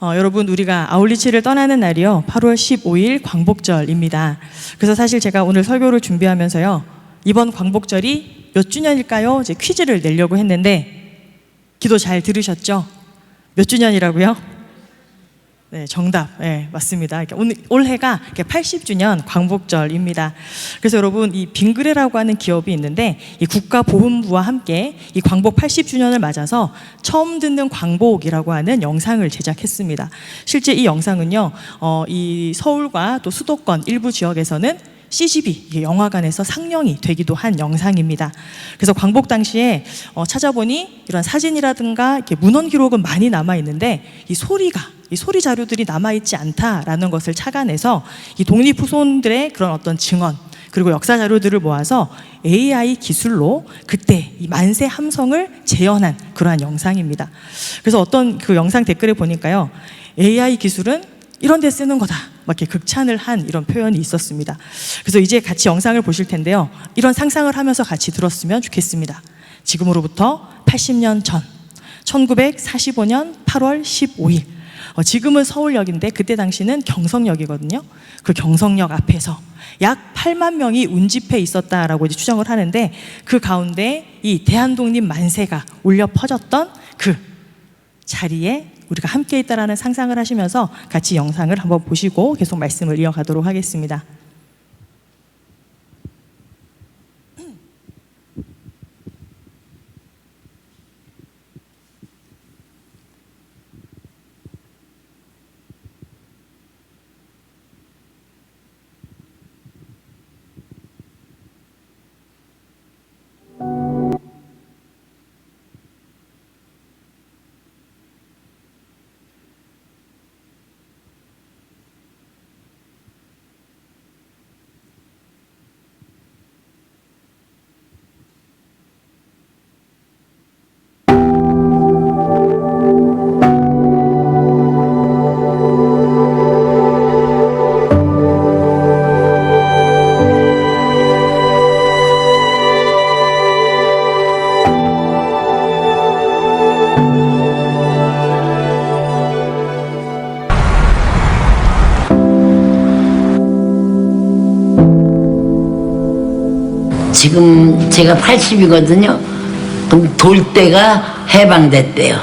여러분, 우리가 아울리치를 떠나는 날이요 8월 15일 광복절입니다. 그래서 사실 제가 오늘 설교를 준비하면서요, 이번 광복절이 몇 주년일까요? 이제 퀴즈를 내려고 했는데, 기도 잘 들으셨죠? 몇 주년이라고요? 네, 정답. 네, 맞습니다. 올해가 80주년 광복절입니다. 그래서 여러분, 이 빙그레라고 하는 기업이 있는데, 이 국가보훈부와 함께 이 광복 80주년을 맞아서 처음 듣는 광복이라고 하는 영상을 제작했습니다. 실제 이 영상은요, 이 서울과 또 수도권 일부 지역에서는 CGV, 영화관에서 상영이 되기도 한 영상입니다. 그래서 광복 당시에 찾아보니 이런 사진이라든가 이렇게 문헌 기록은 많이 남아 있는데, 이 소리 자료들이 남아있지 않다라는 것을 착안해서 이 독립후손들의 그런 어떤 증언, 그리고 역사 자료들을 모아서 AI 기술로 그때 이 만세 함성을 재현한 그러한 영상입니다. 그래서 어떤 그 영상 댓글에 보니까요, AI 기술은 이런 데 쓰는 거다, 막 이렇게 극찬을 한 이런 표현이 있었습니다. 그래서 이제 같이 영상을 보실 텐데요, 이런 상상을 하면서 같이 들었으면 좋겠습니다. 지금으로부터 80년 전 1945년 8월 15일, 지금은 서울역인데 그때 당시는 경성역이거든요. 그 경성역 앞에서 약 8만 명이 운집해 있었다라고 이제 추정을 하는데, 그 가운데 이 대한독립 만세가 울려 퍼졌던 그 자리에 우리가 함께 있다라는 상상을 하시면서 같이 영상을 한번 보시고 계속 말씀을 이어가도록 하겠습니다. 지금 제가 80이거든요. 그럼 돌 때가 해방됐대요.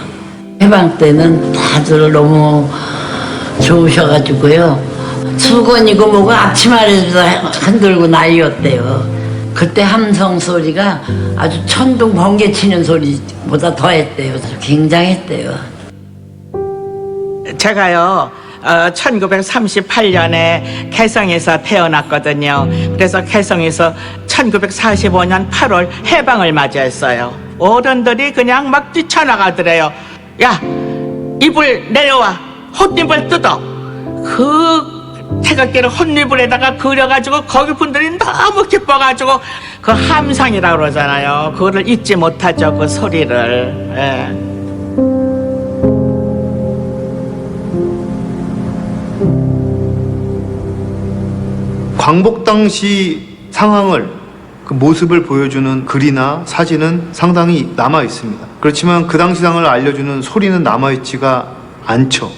해방 때는 다들 너무 좋으셔가지고요. 수건이고 뭐고 앞치마에도 흔들고 난리였대요. 그때 함성 소리가 아주 천둥 번개 치는 소리보다 더했대요. 굉장했대요. 제가요 1938년에 개성에서 태어났거든요. 그래서 개성에서 1945년 8월 해방을 맞이했어요. 어른들이 그냥 막 뛰쳐나가더래요. 야, 이불 내려와, 헛입을 뜯어. 그 태극기를 헛이불에다가 그려가지고 거기 분들이 너무 기뻐가지고 그 함성이라고 그러잖아요. 그거를 잊지 못하죠, 그 소리를. 예. 광복 당시 상황을, 그 모습을 보여주는 글이나 사진은 상당히 남아 있습니다. 그렇지만 그 당시 상황을 알려주는 소리는 남아 있지가 않죠.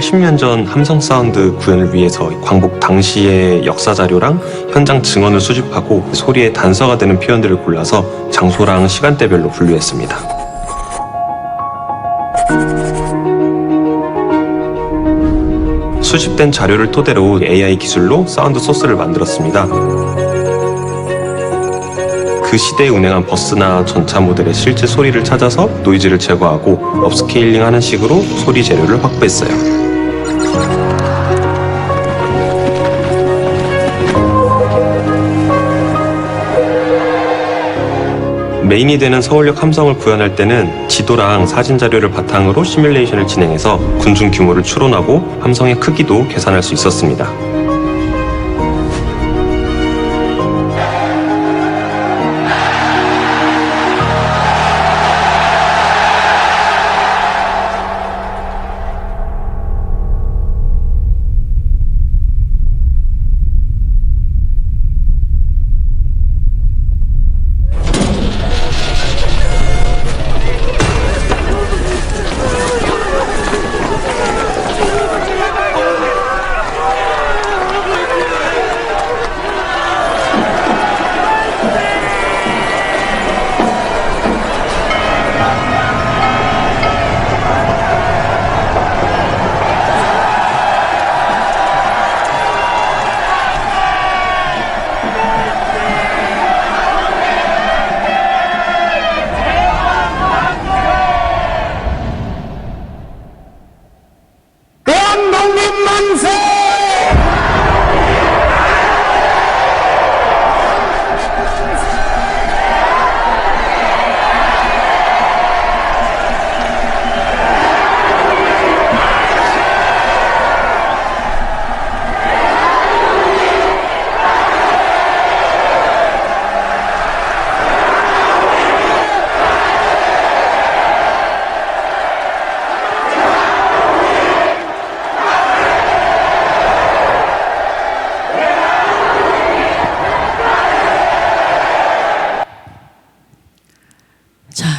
(80년) 전 함성 사운드 구현을 위해서 광복 당시의 역사 자료랑 현장 증언을 수집하고 소리의 단서가 되는 표현들을 골라서 장소랑 시간대별로 분류했습니다. 수집된 자료를 토대로 AI 기술로 사운드 소스를 만들었습니다. 그 시대에 운행한 버스나 전차 모델의 실제 소리를 찾아서 노이즈를 제거하고 업스케일링하는 식으로 소리 재료를 확보했어요. 메인이 되는 서울역 함성을 구현할 때는 지도랑 사진 자료를 바탕으로 시뮬레이션을 진행해서 군중 규모를 추론하고 함성의 크기도 계산할 수 있었습니다.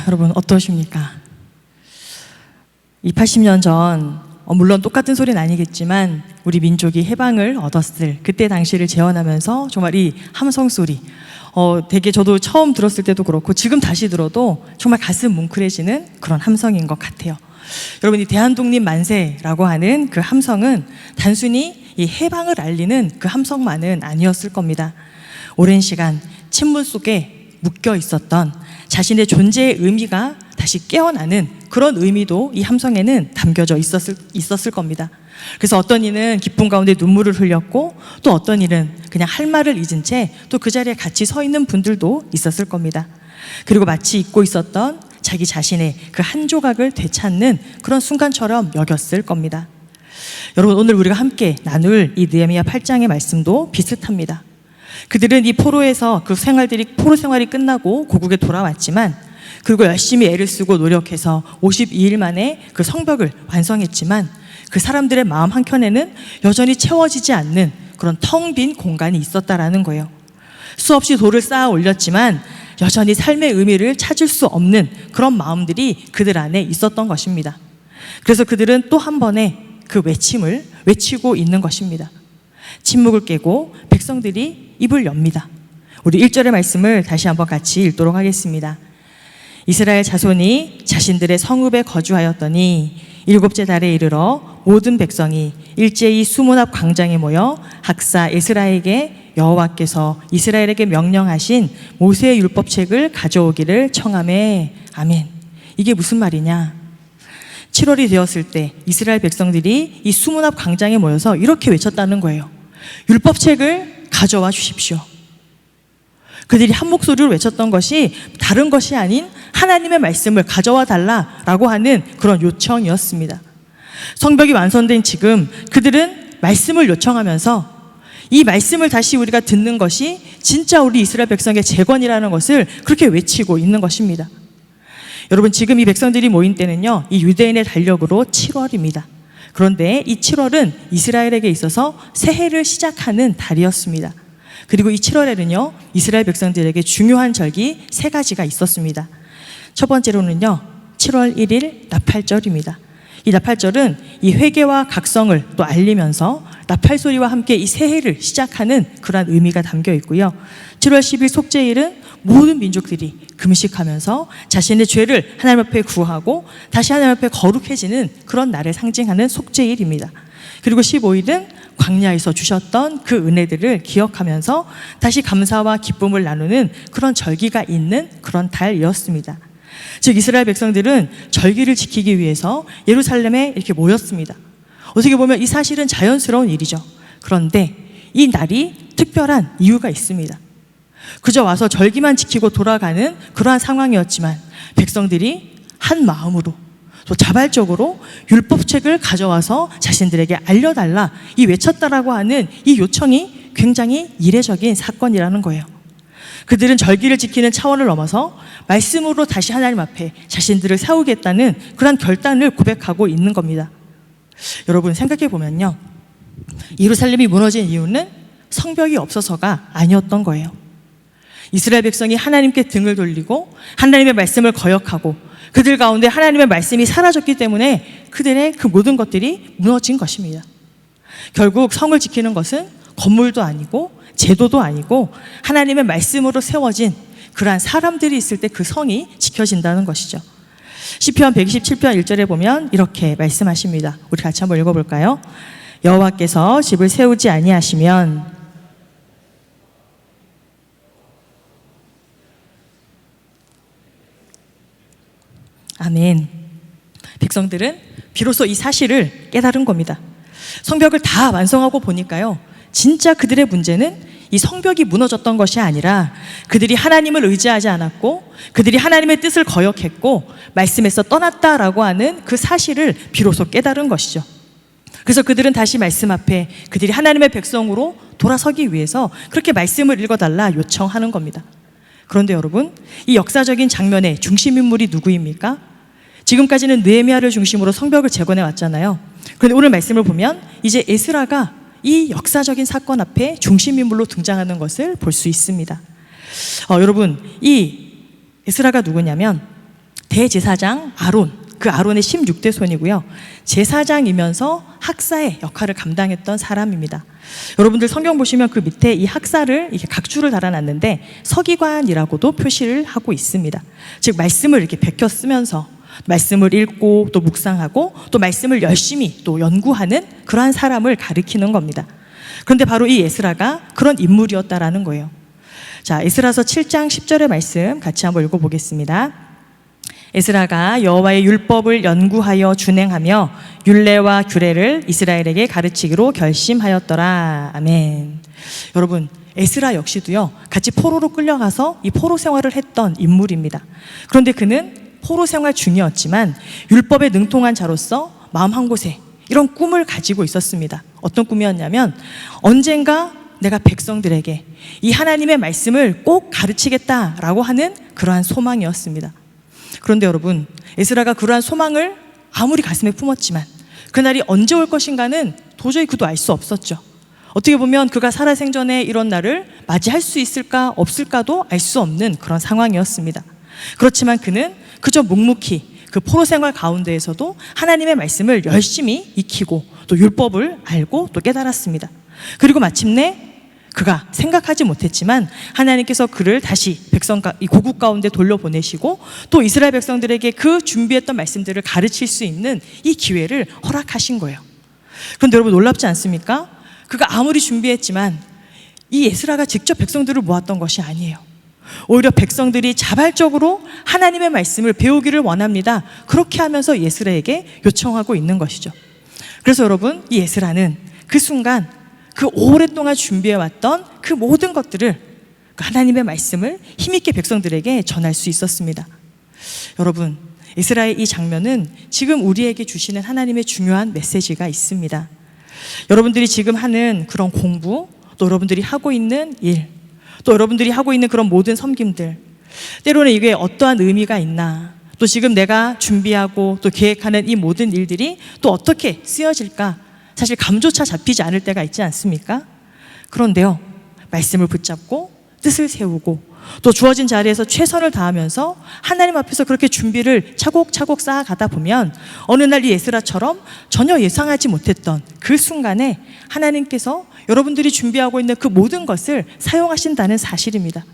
여러분 어떠십니까? 이 80년 전 물론 똑같은 소리는 아니겠지만 우리 민족이 해방을 얻었을 그때 당시를 재현하면서 정말 이 함성 소리 되게 저도 처음 들었을 때도 그렇고 지금 다시 들어도 정말 가슴 뭉클해지는 그런 함성인 것 같아요. 여러분 이 대한독립 만세라고 하는 그 함성은 단순히 이 해방을 알리는 그 함성만은 아니었을 겁니다. 오랜 시간 침묵 속에 묶여 있었던 자신의 존재의 의미가 다시 깨어나는 그런 의미도 이 함성에는 담겨져 있었을 겁니다. 그래서 어떤 이는 기쁨 가운데 눈물을 흘렸고 또 어떤 이는 그냥 할 말을 잊은 채 또 그 자리에 같이 서 있는 분들도 있었을 겁니다. 그리고 마치 잊고 있었던 자기 자신의 그 한 조각을 되찾는 그런 순간처럼 여겼을 겁니다. 여러분 오늘 우리가 함께 나눌 이 느헤미야 8장의 말씀도 비슷합니다. 그들은 이 포로에서 포로 생활이 끝나고 고국에 돌아왔지만 그리고 열심히 애를 쓰고 노력해서 52일 만에 그 성벽을 완성했지만 그 사람들의 마음 한켠에는 여전히 채워지지 않는 그런 텅 빈 공간이 있었다라는 거예요. 수없이 돌을 쌓아 올렸지만 여전히 삶의 의미를 찾을 수 없는 그런 마음들이 그들 안에 있었던 것입니다. 그래서 그들은 또 한 번의 그 외침을 외치고 있는 것입니다. 침묵을 깨고 백성들이 입을 엽니다. 우리 1절의 말씀을 다시 한번 같이 읽도록 하겠습니다. 이스라엘 자손이 자신들의 성읍에 거주하였더니 일곱째 달에 이르러 모든 백성이 일제히 수문 앞 광장에 모여 학사 에스라에게 여호와께서 이스라엘에게 명령하신 모세의 율법책을 가져오기를 청하매. 아멘. 이게 무슨 말이냐? 7월이 되었을 때 이스라엘 백성들이 이 수문 앞 광장에 모여서 이렇게 외쳤다는 거예요. 율법책을 가져와 주십시오. 그들이 한 목소리로 외쳤던 것이 다른 것이 아닌 하나님의 말씀을 가져와 달라라고 하는 그런 요청이었습니다. 성벽이 완성된 지금 그들은 말씀을 요청하면서 이 말씀을 다시 우리가 듣는 것이 진짜 우리 이스라엘 백성의 재건이라는 것을 그렇게 외치고 있는 것입니다. 여러분 지금 이 백성들이 모인 때는요, 이 유대인의 달력으로 7월입니다. 그런데 이 7월은 이스라엘에게 있어서 새해를 시작하는 달이었습니다. 그리고 이 7월에는요, 이스라엘 백성들에게 중요한 절기 3가지가 있었습니다. 첫 번째로는요, 7월 1일 나팔절입니다. 이 나팔절은 이 회개와 각성을 또 알리면서 나팔 소리와 함께 이 새해를 시작하는 그러한 의미가 담겨 있고요. 7월 10일 속죄일은 모든 민족들이 금식하면서 자신의 죄를 하나님 앞에 구하고 다시 하나님 앞에 거룩해지는 그런 날을 상징하는 속죄일입니다. 그리고 15일은 광야에서 주셨던 그 은혜들을 기억하면서 다시 감사와 기쁨을 나누는 그런 절기가 있는 그런 달이었습니다. 즉 이스라엘 백성들은 절기를 지키기 위해서 예루살렘에 이렇게 모였습니다. 어떻게 보면 이 사실은 자연스러운 일이죠. 그런데 이 날이 특별한 이유가 있습니다. 그저 와서 절기만 지키고 돌아가는 그러한 상황이었지만 백성들이 한 마음으로 또 자발적으로 율법책을 가져와서 자신들에게 알려달라 이 외쳤다라고 하는 이 요청이 굉장히 이례적인 사건이라는 거예요. 그들은 절기를 지키는 차원을 넘어서 말씀으로 다시 하나님 앞에 자신들을 세우겠다는 그런 결단을 고백하고 있는 겁니다. 여러분 생각해 보면요, 예루살렘이 무너진 이유는 성벽이 없어서가 아니었던 거예요. 이스라엘 백성이 하나님께 등을 돌리고 하나님의 말씀을 거역하고 그들 가운데 하나님의 말씀이 사라졌기 때문에 그들의 그 모든 것들이 무너진 것입니다. 결국 성을 지키는 것은 건물도 아니고 제도도 아니고 하나님의 말씀으로 세워진 그러한 사람들이 있을 때 그 성이 지켜진다는 것이죠. 시편 127편 1절에 보면 이렇게 말씀하십니다. 우리 같이 한번 읽어볼까요? 여호와께서 집을 세우지 아니하시면 아멘. 백성들은 비로소 이 사실을 깨달은 겁니다. 성벽을 다 완성하고 보니까요, 진짜 그들의 문제는 이 성벽이 무너졌던 것이 아니라 그들이 하나님을 의지하지 않았고 그들이 하나님의 뜻을 거역했고 말씀에서 떠났다라고 하는 그 사실을 비로소 깨달은 것이죠. 그래서 그들은 다시 말씀 앞에 그들이 하나님의 백성으로 돌아서기 위해서 그렇게 말씀을 읽어달라 요청하는 겁니다. 그런데 여러분, 이 역사적인 장면의 중심 인물이 누구입니까? 지금까지는 느헤미야를 중심으로 성벽을 재건해 왔잖아요. 그런데 오늘 말씀을 보면 이제 에스라가 이 역사적인 사건 앞에 중심 인물로 등장하는 것을 볼 수 있습니다. 여러분, 이 에스라가 누구냐면 대제사장 아론, 그 아론의 16대 손이고요. 제사장이면서 학사의 역할을 감당했던 사람입니다. 여러분들 성경 보시면 그 밑에 이 학사를 이렇게 각주를 달아놨는데 서기관이라고도 표시를 하고 있습니다. 즉 말씀을 이렇게 베껴 쓰면서 말씀을 읽고 또 묵상하고 또 말씀을 열심히 또 연구하는 그러한 사람을 가리키는 겁니다. 그런데 바로 이 에스라가 그런 인물이었다라는 거예요. 자, 에스라서 7장 10절의 말씀 같이 한번 읽어보겠습니다. 에스라가 여호와의 율법을 연구하여 준행하며 율례와 규례를 이스라엘에게 가르치기로 결심하였더라. 아멘. 여러분, 에스라 역시도요, 같이 포로로 끌려가서 이 포로 생활을 했던 인물입니다. 그런데 그는 포로 생활 중이었지만 율법에 능통한 자로서 마음 한 곳에 이런 꿈을 가지고 있었습니다. 어떤 꿈이었냐면 언젠가 내가 백성들에게 이 하나님의 말씀을 꼭 가르치겠다라고 하는 그러한 소망이었습니다. 그런데 여러분, 에스라가 그러한 소망을 아무리 가슴에 품었지만 그날이 언제 올 것인가는 도저히 그도 알 수 없었죠. 어떻게 보면 그가 살아생전에 이런 날을 맞이할 수 있을까 없을까도 알 수 없는 그런 상황이었습니다. 그렇지만 그는 그저 묵묵히 그 포로 생활 가운데에서도 하나님의 말씀을 열심히 익히고 또 율법을 알고 또 깨달았습니다. 그리고 마침내 그가 생각하지 못했지만 하나님께서 그를 다시 이 고국 가운데 돌려보내시고 또 이스라엘 백성들에게 그 준비했던 말씀들을 가르칠 수 있는 이 기회를 허락하신 거예요. 그런데 여러분 놀랍지 않습니까? 그가 아무리 준비했지만 이 에스라가 직접 백성들을 모았던 것이 아니에요. 오히려 백성들이 자발적으로 하나님의 말씀을 배우기를 원합니다. 그렇게 하면서 에스라에게 요청하고 있는 것이죠. 그래서 여러분, 이 에스라는 그 순간 그 오랫동안 준비해왔던 그 모든 것들을, 그 하나님의 말씀을 힘있게 백성들에게 전할 수 있었습니다. 여러분, 에스라의 이 장면은 지금 우리에게 주시는 하나님의 중요한 메시지가 있습니다. 여러분들이 지금 하는 그런 공부, 또 여러분들이 하고 있는 일, 또 여러분들이 하고 있는 그런 모든 섬김들, 때로는 이게 어떠한 의미가 있나, 또 지금 내가 준비하고 또 계획하는 이 모든 일들이 또 어떻게 쓰여질까, 사실 감조차 잡히지 않을 때가 있지 않습니까? 그런데요, 말씀을 붙잡고 뜻을 세우고 또 주어진 자리에서 최선을 다하면서 하나님 앞에서 그렇게 준비를 차곡차곡 쌓아가다 보면 어느 날 이 에스라처럼 전혀 예상하지 못했던 그 순간에 하나님께서 여러분들이 준비하고 있는 그 모든 것을 사용하신다는 사실입니다.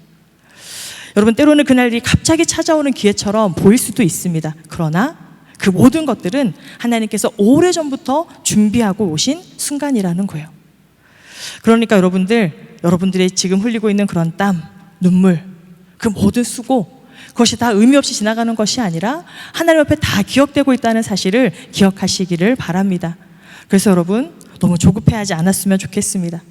여러분, 때로는 그날이 갑자기 찾아오는 기회처럼 보일 수도 있습니다. 그러나 그 모든 것들은 하나님께서 오래전부터 준비하고 오신 순간이라는 거예요. 그러니까 여러분들의 지금 흘리고 있는 그런 땀, 눈물, 그 모든 수고, 그것이 다 의미 없이 지나가는 것이 아니라 하나님 앞에 다 기억되고 있다는 사실을 기억하시기를 바랍니다. 그래서 여러분, 너무 조급해하지 않았으면 좋겠습니다.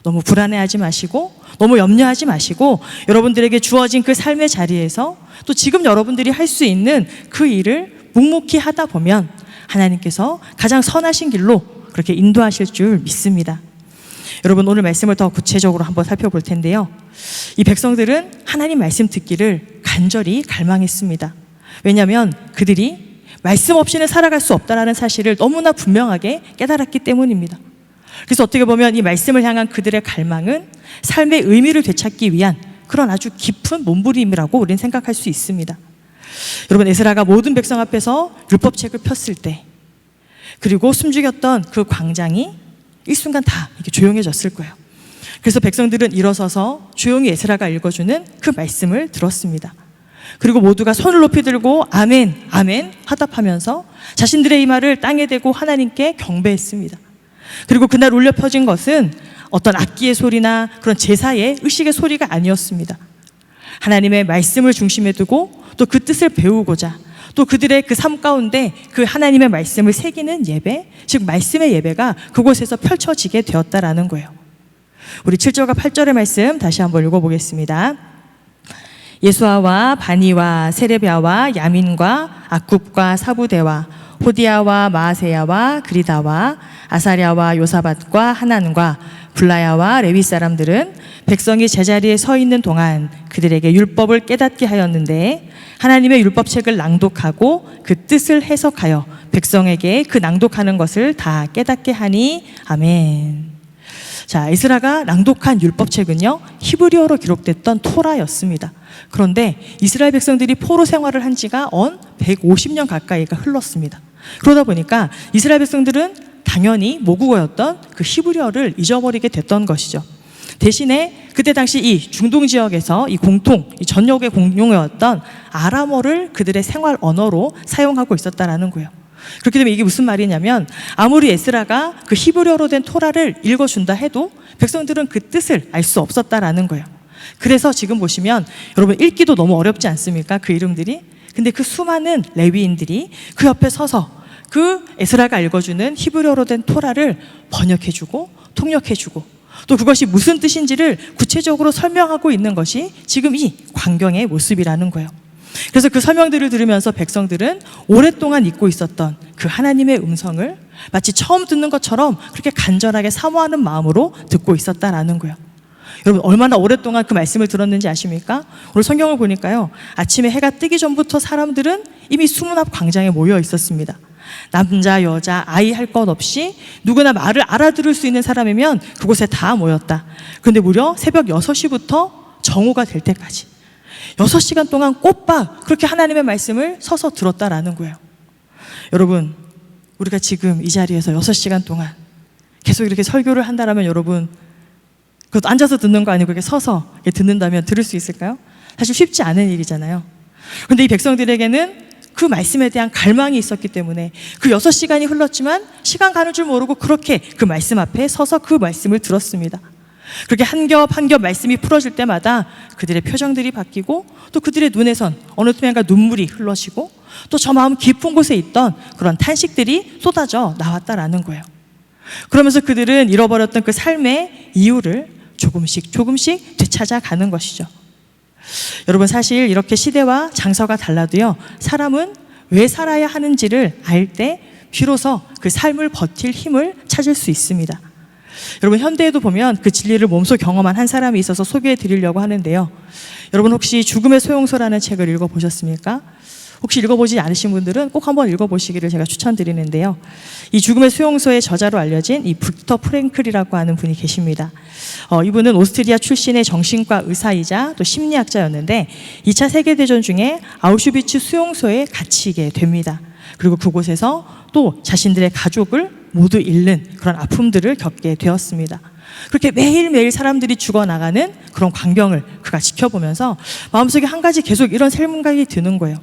너무 불안해하지 마시고 너무 염려하지 마시고 여러분들에게 주어진 그 삶의 자리에서 또 지금 여러분들이 할 수 있는 그 일을 묵묵히 하다 보면 하나님께서 가장 선하신 길로 그렇게 인도하실 줄 믿습니다. 여러분, 오늘 말씀을 더 구체적으로 한번 살펴볼 텐데요, 이 백성들은 하나님 말씀 듣기를 간절히 갈망했습니다. 왜냐하면 그들이 말씀 없이는 살아갈 수 없다는 사실을 너무나 분명하게 깨달았기 때문입니다. 그래서 어떻게 보면 이 말씀을 향한 그들의 갈망은 삶의 의미를 되찾기 위한 그런 아주 깊은 몸부림이라고 우리는 생각할 수 있습니다. 여러분, 에스라가 모든 백성 앞에서 율법책을 폈을 때, 그리고 숨죽였던 그 광장이 일순간 다 이렇게 조용해졌을 거예요. 그래서 백성들은 일어서서 조용히 에스라가 읽어주는 그 말씀을 들었습니다. 그리고 모두가 손을 높이 들고 아멘, 아멘 화답하면서 자신들의 이 말을 땅에 대고 하나님께 경배했습니다. 그리고 그날 울려 퍼진 것은 어떤 악기의 소리나 그런 제사의 의식의 소리가 아니었습니다. 하나님의 말씀을 중심에 두고 또 그 뜻을 배우고자 또 그들의 그 삶 가운데 그 하나님의 말씀을 새기는 예배, 즉 말씀의 예배가 그곳에서 펼쳐지게 되었다라는 거예요. 우리 7절과 8절의 말씀 다시 한번 읽어보겠습니다. 예수아와 바니와 세레비아와 야민과 악굽과 사부대와 호디아와 마아세야와 그리다와 아사랴와 요사밧과 하난과 블라야와 레위 사람들은 백성이 제자리에 서 있는 동안 그들에게 율법을 깨닫게 하였는데 하나님의 율법책을 낭독하고 그 뜻을 해석하여 백성에게 그 낭독하는 것을 다 깨닫게 하니 아멘. 자, 에스라가 낭독한 율법책은요, 히브리어로 기록됐던 토라였습니다. 그런데 이스라엘 백성들이 포로 생활을 한 지가 150년 가까이가 흘렀습니다. 그러다 보니까 이스라엘 백성들은 당연히 모국어였던 그 히브리어를 잊어버리게 됐던 것이죠. 대신에 그때 당시 이 중동 지역에서 이 전역의 공용어였던 아람어를 그들의 생활 언어로 사용하고 있었다라는 거예요. 그렇게 되면 이게 무슨 말이냐면, 아무리 에스라가 그 히브리어로 된 토라를 읽어준다 해도 백성들은 그 뜻을 알 수 없었다라는 거예요. 그래서 지금 보시면 여러분 읽기도 너무 어렵지 않습니까? 그 이름들이. 근데 그 수많은 레위인들이 그 옆에 서서 그 에스라가 읽어주는 히브리어로 된 토라를 번역해주고 통역해주고 또 그것이 무슨 뜻인지를 구체적으로 설명하고 있는 것이 지금 이 광경의 모습이라는 거예요. 그래서 그 설명들을 들으면서 백성들은 오랫동안 잊고 있었던 그 하나님의 음성을 마치 처음 듣는 것처럼 그렇게 간절하게 사모하는 마음으로 듣고 있었다라는 거예요. 여러분, 얼마나 오랫동안 그 말씀을 들었는지 아십니까? 오늘 성경을 보니까요, 아침에 해가 뜨기 전부터 사람들은 이미 수문 앞 광장에 모여 있었습니다. 남자, 여자, 아이 할 것 없이 누구나 말을 알아들을 수 있는 사람이면 그곳에 다 모였다. 그런데 무려 새벽 6시부터 정오가 될 때까지 6시간 동안 꼬박 그렇게 하나님의 말씀을 서서 들었다라는 거예요. 여러분, 우리가 지금 이 자리에서 6시간 동안 계속 이렇게 설교를 한다라면 여러분, 그것도 앉아서 듣는 거 아니고 이렇게 서서 이렇게 듣는다면 들을 수 있을까요? 사실 쉽지 않은 일이잖아요. 그런데 이 백성들에게는 그 말씀에 대한 갈망이 있었기 때문에 그 6시간이 흘렀지만 시간 가는 줄 모르고 그렇게 그 말씀 앞에 서서 그 말씀을 들었습니다. 그렇게 한 겹 한 겹 말씀이 풀어질 때마다 그들의 표정들이 바뀌고 또 그들의 눈에선 어느 틈엔가 눈물이 흘러지고 또 저 마음 깊은 곳에 있던 그런 탄식들이 쏟아져 나왔다라는 거예요. 그러면서 그들은 잃어버렸던 그 삶의 이유를 조금씩 조금씩 되찾아가는 것이죠. 여러분, 사실 이렇게 시대와 장서가 달라도요, 사람은 왜 살아야 하는지를 알 때 비로소 그 삶을 버틸 힘을 찾을 수 있습니다. 여러분, 현대에도 보면 그 진리를 몸소 경험한 한 사람이 있어서 소개해 드리려고 하는데요. 여러분, 혹시 죽음의 소용소라는 책을 읽어보셨습니까? 혹시 읽어보지 않으신 분들은 꼭 한번 읽어보시기를 제가 추천드리는데요. 이 죽음의 수용소의 저자로 알려진 이 빅터 프랭클이라고 하는 분이 계십니다. 이분은 오스트리아 출신의 정신과 의사이자 또 심리학자였는데 2차 세계대전 중에 아우슈비츠 수용소에 갇히게 됩니다. 그리고 그곳에서 또 자신들의 가족을 모두 잃는 그런 아픔들을 겪게 되었습니다. 그렇게 매일매일 사람들이 죽어나가는 그런 광경을 그가 지켜보면서 마음속에 한 가지 계속 이런 생각이 드는 거예요.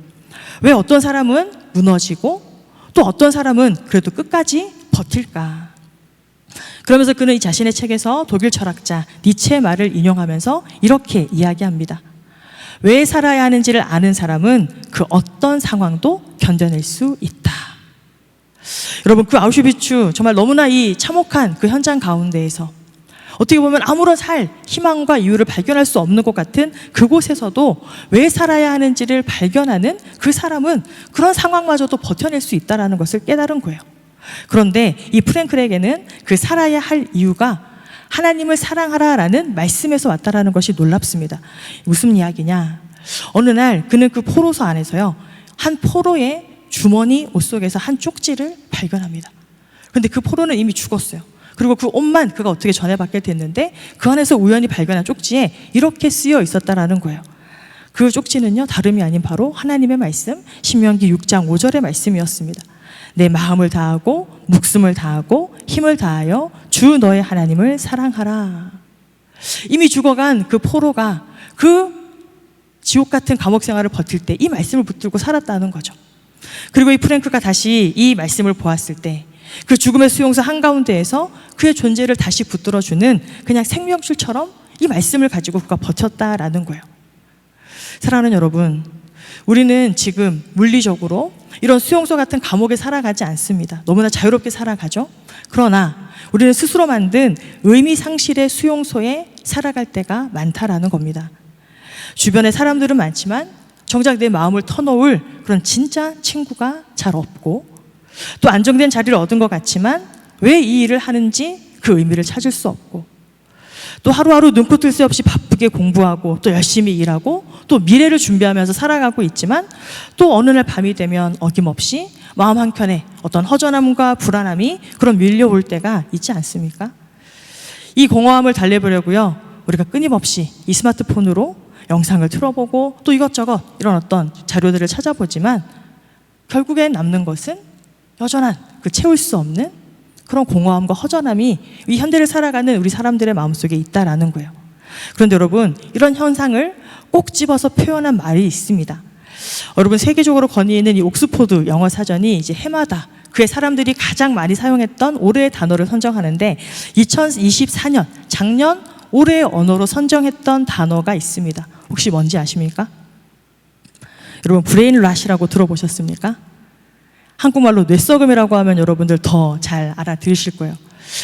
왜 어떤 사람은 무너지고 또 어떤 사람은 그래도 끝까지 버틸까? 그러면서 그는 이 자신의 책에서 독일 철학자 니체의 말을 인용하면서 이렇게 이야기합니다. 왜 살아야 하는지를 아는 사람은 그 어떤 상황도 견뎌낼 수 있다. 여러분, 그 아우슈비츠 정말 너무나 이 참혹한 그 현장 가운데에서 어떻게 보면 아무런 희망과 이유를 발견할 수 없는 것 같은 그곳에서도 왜 살아야 하는지를 발견하는 그 사람은 그런 상황마저도 버텨낼 수 있다는 것을 깨달은 거예요. 그런데 이 프랭클에게는 그 살아야 할 이유가 하나님을 사랑하라라는 말씀에서 왔다라는 것이 놀랍습니다. 무슨 이야기냐? 어느 날 그는 그 포로소 안에서요, 한 포로의 주머니 옷 속에서 한 쪽지를 발견합니다. 그런데 그 포로는 이미 죽었어요. 그리고 그 옷만 그가 어떻게 전해받게 됐는데 그 안에서 우연히 발견한 쪽지에 이렇게 쓰여 있었다라는 거예요. 그 쪽지는요, 다름이 아닌 바로 하나님의 말씀, 신명기 6장 5절의 말씀이었습니다. 내 마음을 다하고 목숨을 다하고 힘을 다하여 주 너의 하나님을 사랑하라. 이미 죽어간 그 포로가 그 지옥 같은 감옥 생활을 버틸 때 이 말씀을 붙들고 살았다는 거죠. 그리고 이 프랭클가 다시 이 말씀을 보았을 때 그 죽음의 수용소 한가운데에서 그의 존재를 다시 붙들어주는 그냥 생명줄처럼 이 말씀을 가지고 그가 버텼다라는 거예요. 사랑하는 여러분, 우리는 지금 물리적으로 이런 수용소 같은 감옥에 살아가지 않습니다. 너무나 자유롭게 살아가죠. 그러나 우리는 스스로 만든 의미 상실의 수용소에 살아갈 때가 많다라는 겁니다. 주변에 사람들은 많지만 정작 내 마음을 터놓을 그런 진짜 친구가 잘 없고, 또 안정된 자리를 얻은 것 같지만 왜 이 일을 하는지 그 의미를 찾을 수 없고, 또 하루하루 눈코 뜰 새 없이 바쁘게 공부하고 또 열심히 일하고 또 미래를 준비하면서 살아가고 있지만 또 어느 날 밤이 되면 어김없이 마음 한켠에 어떤 허전함과 불안함이 그런 밀려올 때가 있지 않습니까? 이 공허함을 달래보려고요, 우리가 끊임없이 이 스마트폰으로 영상을 틀어보고 또 이것저것 이런 어떤 자료들을 찾아보지만 결국엔 남는 것은 여전한 그 채울 수 없는 그런 공허함과 허전함이 이 현대를 살아가는 우리 사람들의 마음속에 있다라는 거예요. 그런데 여러분, 이런 현상을 꼭 집어서 표현한 말이 있습니다. 여러분, 세계적으로 권위있는 이 옥스포드 영어 사전이 이제 해마다 그의 사람들이 가장 많이 사용했던 올해의 단어를 선정하는데 2024년 작년 올해의 언어로 선정했던 단어가 있습니다. 혹시 뭔지 아십니까? 여러분, 브레인 랏이라고 들어보셨습니까? 한국말로 뇌썩음이라고 하면 여러분들 더 잘 알아들으실 거예요.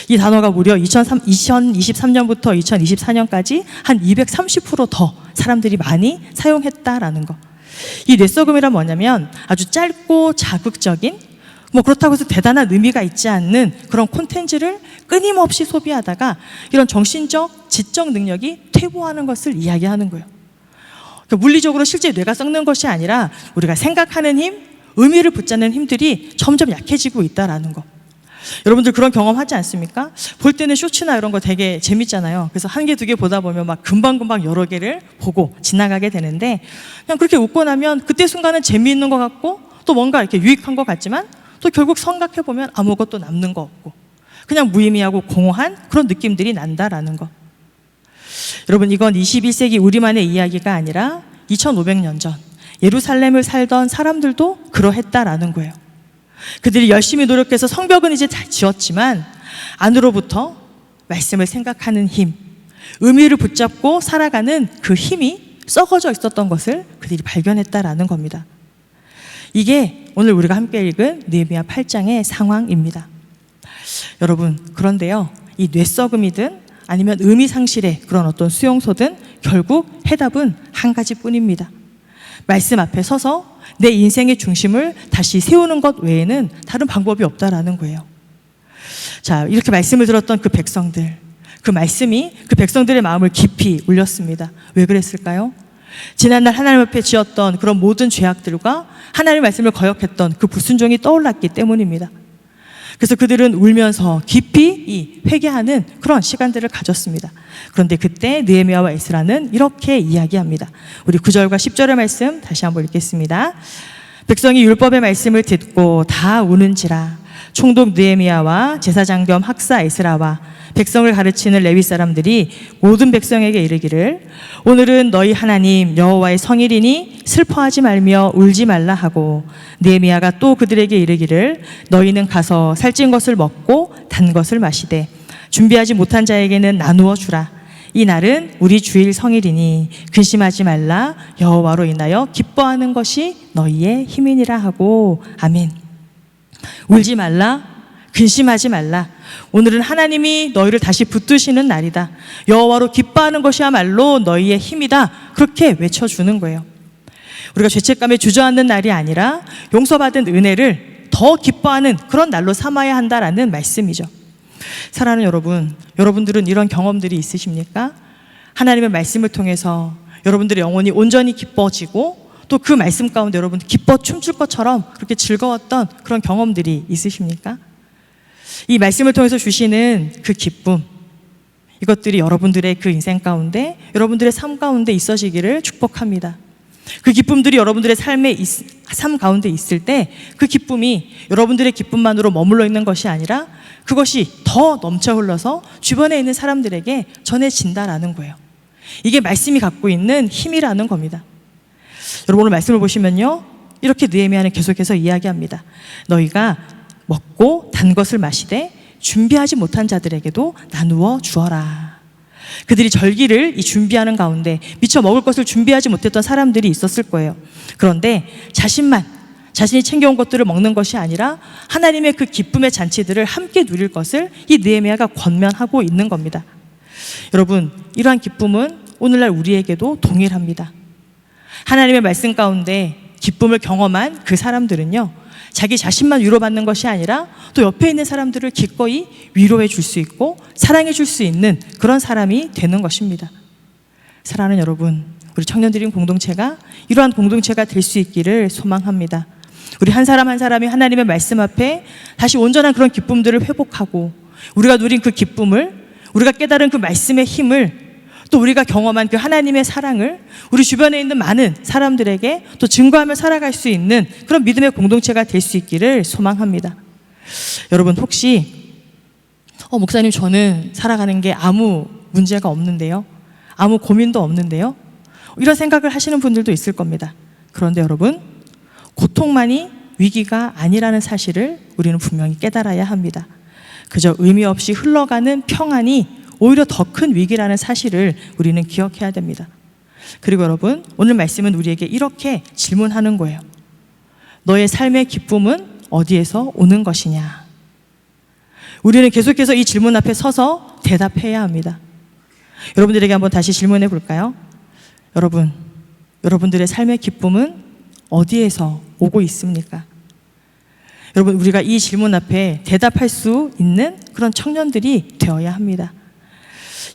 이 단어가 무려 2023년부터 2024년까지 한 230% 사람들이 많이 사용했다라는 거. 이 뇌썩음이란 뭐냐면 아주 짧고 자극적인, 그렇다고 해서 대단한 의미가 있지 않는 그런 콘텐츠를 끊임없이 소비하다가 이런 정신적, 지적 능력이 퇴보하는 것을 이야기하는 거예요. 그러니까 물리적으로 실제 뇌가 썩는 것이 아니라 우리가 생각하는 힘, 의미를 붙잡는 힘들이 점점 약해지고 있다라는 거. 여러분들 그런 경험하지 않습니까? 볼 때는 쇼츠나 이런 거 되게 재밌잖아요. 그래서 한 개, 두 개 보다 보면 막 금방금방 여러 개를 보고 지나가게 되는데 그냥 그렇게 웃고 나면 그때 순간은 재미있는 것 같고 또 뭔가 이렇게 유익한 것 같지만 또 결국 생각해보면 아무것도 남는 거 없고 그냥 무의미하고 공허한 그런 느낌들이 난다라는 거. 여러분, 이건 21세기 우리만의 이야기가 아니라 2500년 전 예루살렘을 살던 사람들도 그러했다라는 거예요. 그들이 열심히 노력해서 성벽은 이제 잘 지었지만 안으로부터 말씀을 생각하는 힘, 의미를 붙잡고 살아가는 그 힘이 썩어져 있었던 것을 그들이 발견했다라는 겁니다. 이게 오늘 우리가 함께 읽은 느헤미야 8장의 상황입니다. 여러분, 그런데요, 이 뇌썩음이든 아니면 의미 상실의 그런 어떤 수용소든 결국 해답은 한 가지뿐입니다. 말씀 앞에 서서 내 인생의 중심을 다시 세우는 것 외에는 다른 방법이 없다라는 거예요. 자, 이렇게 말씀을 들었던 그 백성들, 그 말씀이 그 백성들의 마음을 깊이 울렸습니다. 왜 그랬을까요? 지난날 하나님 앞에 지었던 그런 모든 죄악들과 하나님의 말씀을 거역했던 그 불순종이 떠올랐기 때문입니다. 그래서 그들은 울면서 깊이 회개하는 그런 시간들을 가졌습니다. 그런데 그때 느헤미야와 에스라는 이렇게 이야기합니다. 우리 9절과 10절의 말씀 다시 한번 읽겠습니다. 백성이 율법의 말씀을 듣고 다 우는지라. 총독 느헤미야와 제사장 겸 학사 에스라와 백성을 가르치는 레위 사람들이 모든 백성에게 이르기를 오늘은 너희 하나님 여호와의 성일이니 슬퍼하지 말며 울지 말라 하고, 느헤미야가 또 그들에게 이르기를 너희는 가서 살찐 것을 먹고 단 것을 마시되 준비하지 못한 자에게는 나누어 주라. 이 날은 우리 주일 성일이니 근심하지 말라. 여호와로 인하여 기뻐하는 것이 너희의 힘이니라 하고. 아멘. 울지 말라, 근심하지 말라. 오늘은 하나님이 너희를 다시 붙드시는 날이다. 여호와로 기뻐하는 것이야말로 너희의 힘이다. 그렇게 외쳐주는 거예요. 우리가 죄책감에 주저앉는 날이 아니라 용서받은 은혜를 더 기뻐하는 그런 날로 삼아야 한다라는 말씀이죠. 사랑하는 여러분, 여러분들은 이런 경험들이 있으십니까? 하나님의 말씀을 통해서 여러분들의 영혼이 온전히 기뻐지고 또 그 말씀 가운데 여러분 기뻐 춤출 것처럼 그렇게 즐거웠던 그런 경험들이 있으십니까? 이 말씀을 통해서 주시는 그 기쁨, 이것들이 여러분들의 그 인생 가운데, 여러분들의 삶 가운데 있어지기를 축복합니다. 그 기쁨들이 여러분들의 삶 가운데 있을 때 그 기쁨이 여러분들의 기쁨만으로 머물러 있는 것이 아니라 그것이 더 넘쳐 흘러서 주변에 있는 사람들에게 전해진다라는 거예요. 이게 말씀이 갖고 있는 힘이라는 겁니다. 여러분, 오늘 말씀을 보시면요, 이렇게 느헤미야는 계속해서 이야기합니다. 너희가 먹고 단 것을 마시되 준비하지 못한 자들에게도 나누어 주어라. 그들이 절기를 이 준비하는 가운데 미처 먹을 것을 준비하지 못했던 사람들이 있었을 거예요. 그런데 자신이 챙겨온 것들을 먹는 것이 아니라 하나님의 그 기쁨의 잔치들을 함께 누릴 것을 이 느헤미야가 권면하고 있는 겁니다. 여러분, 이러한 기쁨은 오늘날 우리에게도 동일합니다. 하나님의 말씀 가운데 기쁨을 경험한 그 사람들은요, 자기 자신만 위로받는 것이 아니라 또 옆에 있는 사람들을 기꺼이 위로해 줄 수 있고 사랑해 줄 수 있는 그런 사람이 되는 것입니다. 사랑하는 여러분, 우리 청년들인 공동체가 이러한 공동체가 될 수 있기를 소망합니다. 우리 한 사람 한 사람이 하나님의 말씀 앞에 다시 온전한 그런 기쁨들을 회복하고 우리가 누린 그 기쁨을 우리가 깨달은 그 말씀의 힘을 또 우리가 경험한 그 하나님의 사랑을 우리 주변에 있는 많은 사람들에게 또 증거하며 살아갈 수 있는 그런 믿음의 공동체가 될 수 있기를 소망합니다. 여러분 혹시 목사님 저는 살아가는 게 아무 문제가 없는데요, 아무 고민도 없는데요, 이런 생각을 하시는 분들도 있을 겁니다. 그런데 여러분, 고통만이 위기가 아니라는 사실을 우리는 분명히 깨달아야 합니다. 그저 의미 없이 흘러가는 평안이 오히려 더 큰 위기라는 사실을 우리는 기억해야 됩니다. 그리고 여러분, 오늘 말씀은 우리에게 이렇게 질문하는 거예요. 너의 삶의 기쁨은 어디에서 오는 것이냐? 우리는 계속해서 이 질문 앞에 서서 대답해야 합니다. 여러분들에게 한번 다시 질문해 볼까요? 여러분들의 삶의 기쁨은 어디에서 오고 있습니까? 여러분, 우리가 이 질문 앞에 대답할 수 있는 그런 청년들이 되어야 합니다.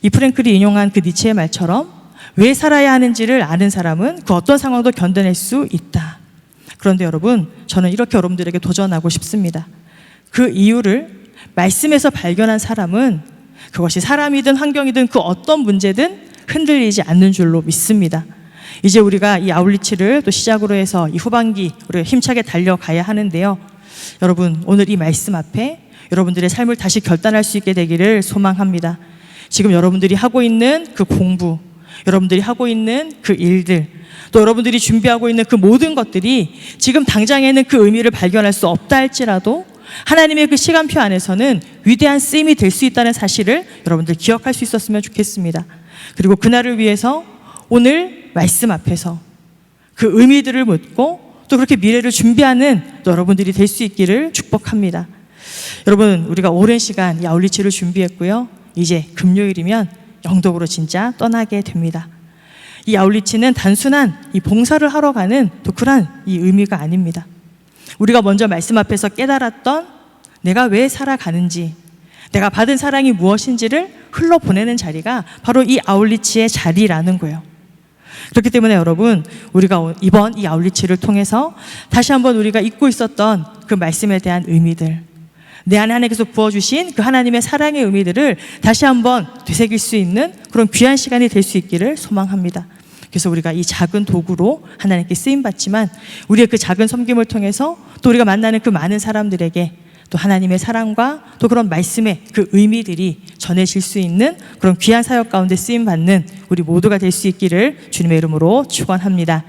이 프랭클이 인용한 그 니체의 말처럼 왜 살아야 하는지를 아는 사람은 그 어떤 상황도 견뎌낼 수 있다. 그런데 여러분, 저는 이렇게 여러분들에게 도전하고 싶습니다. 그 이유를 말씀에서 발견한 사람은 그것이 사람이든 환경이든 그 어떤 문제든 흔들리지 않는 줄로 믿습니다. 이제 우리가 이 아울리치를 또 시작으로 해서 이 후반기 우리가 힘차게 달려가야 하는데요. 여러분, 오늘 이 말씀 앞에 여러분들의 삶을 다시 결단할 수 있게 되기를 소망합니다. 지금 여러분들이 하고 있는 그 공부, 여러분들이 하고 있는 그 일들, 또 여러분들이 준비하고 있는 그 모든 것들이 지금 당장에는 그 의미를 발견할 수 없다 할지라도 하나님의 그 시간표 안에서는 위대한 쓰임이 될 수 있다는 사실을 여러분들 기억할 수 있었으면 좋겠습니다. 그리고 그날을 위해서 오늘 말씀 앞에서 그 의미들을 묻고 또 그렇게 미래를 준비하는 또 여러분들이 될 수 있기를 축복합니다. 여러분, 우리가 오랜 시간 이 아울리치를 준비했고요. 이제 금요일이면 영덕으로 진짜 떠나게 됩니다. 이 아울리치는 단순한 이 봉사를 하러 가는 또 그런 이 의미가 아닙니다. 우리가 먼저 말씀 앞에서 깨달았던 내가 왜 살아가는지, 내가 받은 사랑이 무엇인지를 흘러보내는 자리가 바로 이 아울리치의 자리라는 거예요. 그렇기 때문에 여러분, 우리가 이번 이 아울리치를 통해서 다시 한번 우리가 잊고 있었던 그 말씀에 대한 의미들, 내 안에 하나님께서 부어주신 그 하나님의 사랑의 의미들을 다시 한번 되새길 수 있는 그런 귀한 시간이 될 수 있기를 소망합니다. 그래서 우리가 이 작은 도구로 하나님께 쓰임받지만 우리의 그 작은 섬김을 통해서 또 우리가 만나는 그 많은 사람들에게 또 하나님의 사랑과 또 그런 말씀의 그 의미들이 전해질 수 있는 그런 귀한 사역 가운데 쓰임받는 우리 모두가 될 수 있기를 주님의 이름으로 축원합니다.